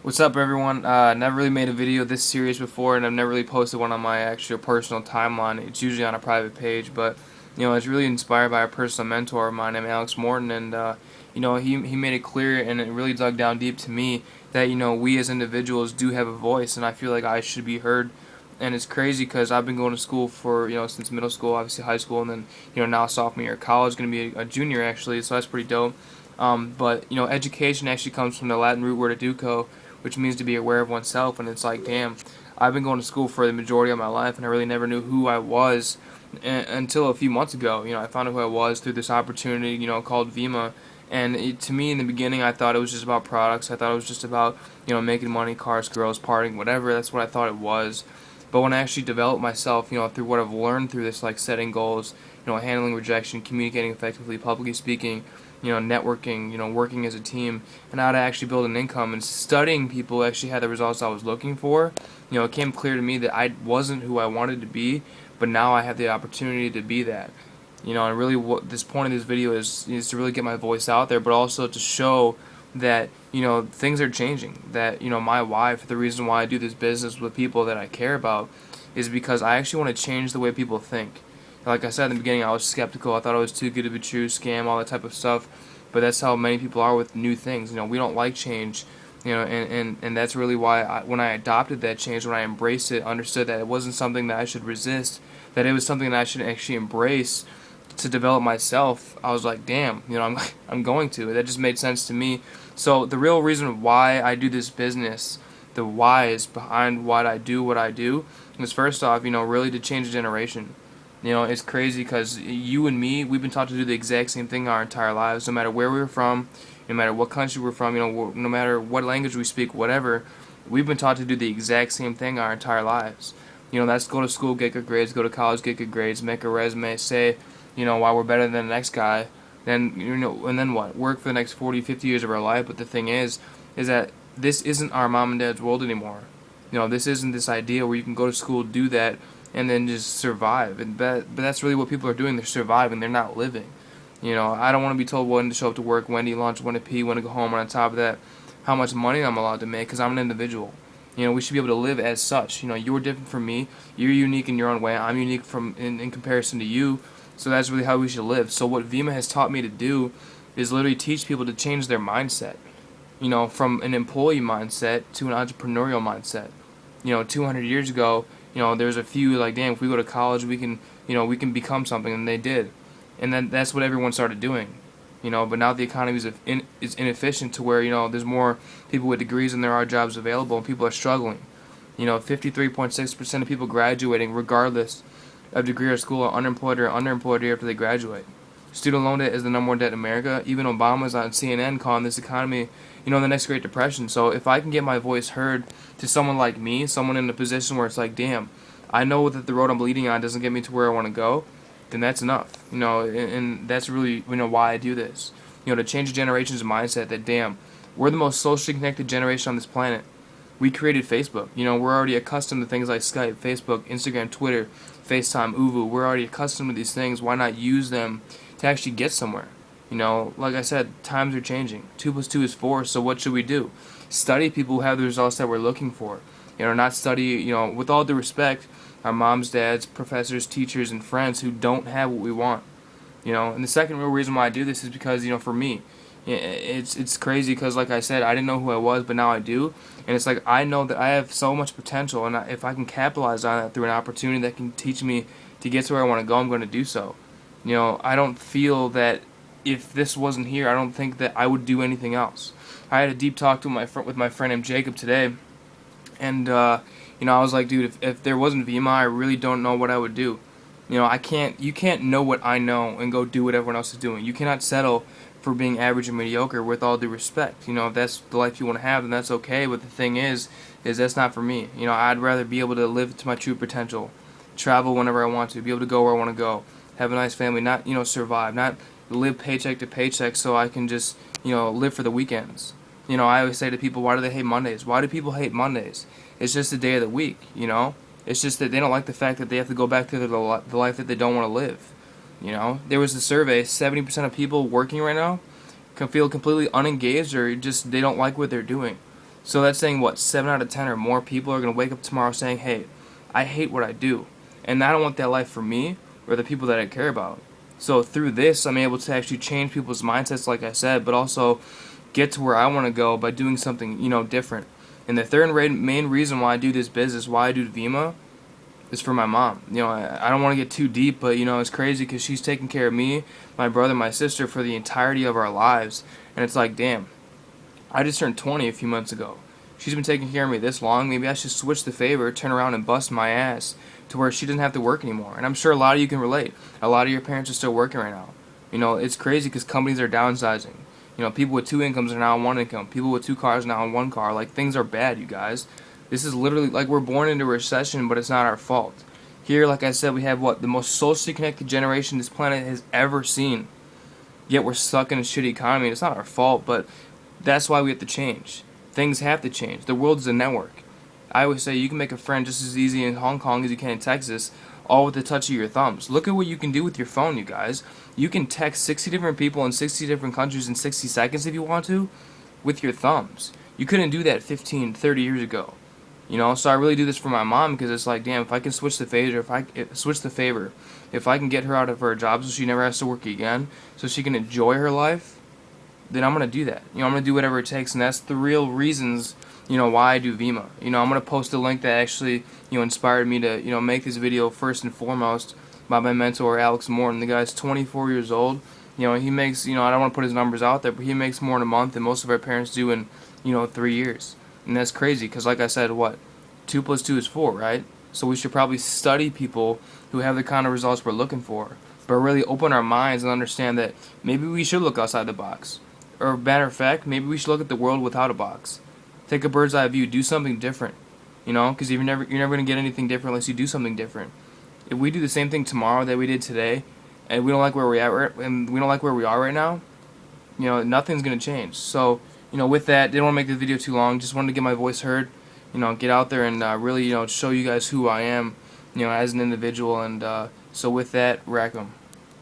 What's up, everyone? Never really made a video this serious before, and I've never really posted one on my actual personal timeline. It's usually on a private page, but it's really inspired by a personal mentor of mine named Alex Morton, and he made it clear, and it really dug down deep to me that we as individuals do have a voice, and I feel like I should be heard. And it's crazy because I've been going to school for since middle school, obviously high school, and then now sophomore year of college, going to be a junior actually, so that's pretty dope. But education actually comes from the Latin root word educo, which means to be aware of oneself. And it's like, damn, I've been going to school for the majority of my life, and I really never knew who I was until a few months ago. I found out who I was through this opportunity, called Vemma. And to me, in the beginning, I thought it was just about products. I thought it was just about, making money, cars, girls, partying, whatever. That's what I thought it was. But when I actually developed myself, through what I've learned through this, like setting goals, handling rejection, communicating effectively, publicly speaking, networking, working as a team, and how to actually build an income, and studying people who actually had the results I was looking for, it became clear to me that I wasn't who I wanted to be, but now I have the opportunity to be that. And really what this point of this video is to really get my voice out there, but also to show that, things are changing. That, my wife, the reason why I do this business with people that I care about is because I actually want to change the way people think. Like I said in the beginning, I was skeptical. I thought it was too good to be true, scam, all that type of stuff. But that's how many people are with new things. We don't like change. And that's really why when I adopted that change, when I embraced it, understood that it wasn't something that I should resist, that it was something that I should actually embrace to develop myself. I was like, damn, I'm going to. That just made sense to me. So the real reason why I do this business, the whys behind what I do, is first off, really to change a generation. It's crazy because you and me, we've been taught to do the exact same thing our entire lives, no matter where we're from, no matter what country we're from, no matter what language we speak, whatever. We've been taught to do the exact same thing our entire lives. That's go to school, get good grades, go to college, get good grades, make a resume, say, why we're better than the next guy, then, and then what? Work for the next 40, 50 years of our life. But the thing is that this isn't our mom and dad's world anymore. This isn't this idea where you can go to school, do that, and then just survive. But that's really what people are doing. They're surviving. They're not living. I don't want to be told when to show up to work, when to eat lunch, when to pee, when to go home, and on top of that, how much money I'm allowed to make because I'm an individual. We should be able to live as such. You're different from me. You're unique in your own way. I'm unique in comparison to you. So that's really how we should live. So what Vemma has taught me to do is literally teach people to change their mindset. From an employee mindset to an entrepreneurial mindset. 200 years ago, there's a few like, damn, if we go to college, we can become something, and they did, and then that's what everyone started doing. But now the economy is inefficient to where there's more people with degrees than there are jobs available, and people are struggling. 53.6% of people graduating, regardless of degree or school, are unemployed or underemployed after they graduate. Student loan debt is the number one debt in America. Even Obama's on CNN calling this economy, the next Great Depression. So if I can get my voice heard to someone like me, someone in a position where it's like, damn, I know that the road I'm leading on doesn't get me to where I want to go, then that's enough. And that's really, why I do this. To change a generation's mindset that, damn, we're the most socially connected generation on this planet. We created Facebook. We're already accustomed to things like Skype, Facebook, Instagram, Twitter, FaceTime, Uvu. We're already accustomed to these things. Why not use them to actually get somewhere? Like I said, times are changing. 2 plus 2 is 4, so what should we do? Study people who have the results that we're looking for. Not study, with all due respect, our moms, dads, professors, teachers, and friends who don't have what we want. And the second real reason why I do this is because, for me, it's crazy because, like I said, I didn't know who I was, but now I do. And it's like I know that I have so much potential, and if I can capitalize on it through an opportunity that can teach me to get to where I want to go, I'm going to do so. I don't feel that if this wasn't here, I don't think that I would do anything else. I had a deep talk with my friend named Jacob today, and I was like, dude, if there wasn't Vemma, I really don't know what I would do. You can't know what I know and go do what everyone else is doing. You cannot settle for being average and mediocre, with all due respect. If that's the life you want to have, then that's okay. But the thing is that's not for me. I'd rather be able to live to my true potential, travel whenever I want to, be able to go where I want to go, have a nice family, not, survive, not live paycheck to paycheck so I can just, live for the weekends. I always say to people, why do they hate Mondays? Why do people hate Mondays? It's just a day of the week. It's just that they don't like the fact that they have to go back to the life that they don't want to live. There was a survey, 70% of people working right now can feel completely unengaged or just they don't like what they're doing. So that's saying what, 7 out of 10 or more people are going to wake up tomorrow saying, hey, I hate what I do, and I don't want that life for me or the people that I care about. So through this, I'm able to actually change people's mindsets, like I said, but also get to where I want to go by doing something, different. And the third main reason why I do this business, why I do Vemma, is for my mom. I don't want to get too deep, but it's crazy because she's taking care of me, my brother, my sister for the entirety of our lives. And it's like, damn, I just turned 20 a few months ago. She's been taking care of me this long. Maybe I should switch the favor, turn around and bust my ass to where she doesn't have to work anymore. And I'm sure a lot of you can relate. A lot of your parents are still working right now. It's crazy because companies are downsizing. People with 2 incomes are now on 1 income. People with 2 cars are now on 1 car. Like, things are bad, you guys. This is literally like we're born into a recession, but it's not our fault. Here, like I said, we have the most socially connected generation this planet has ever seen. Yet we're stuck in a shitty economy. It's not our fault, but that's why we have to change. Things have to change. The world is a network. I always say you can make a friend just as easy in Hong Kong as you can in Texas, all with the touch of your thumbs. Look at what you can do with your phone, you guys. You can text 60 different people in 60 different countries in 60 seconds if you want to, with your thumbs. You couldn't do that 15, 30 years ago. So I really do this for my mom because it's like, damn, if I can switch the favor, if I can get her out of her job so she never has to work again, so she can enjoy her life, then I'm going to do that. I'm going to do whatever it takes, and that's the real reasons, why I do Vemma. I'm going to post a link that actually, inspired me to, make this video first and foremost by my mentor, Alex Morton. The guy's 24 years old. He makes, I don't want to put his numbers out there, but he makes more in a month than most of our parents do in, 3 years. And that's crazy because, like I said, 2 plus 2 is 4, right? So we should probably study people who have the kind of results we're looking for, but really open our minds and understand that maybe we should look outside the box. Or, matter of fact, maybe we should look at the world without a box. Take a bird's eye view. Do something different. Because you're never going to get anything different unless you do something different. If we do the same thing tomorrow that we did today, and we don't like where we are right now, nothing's going to change. So, with that, didn't want to make this video too long. Just wanted to get my voice heard. Get out there and really, show you guys who I am, as an individual. And so with that, rack 'em.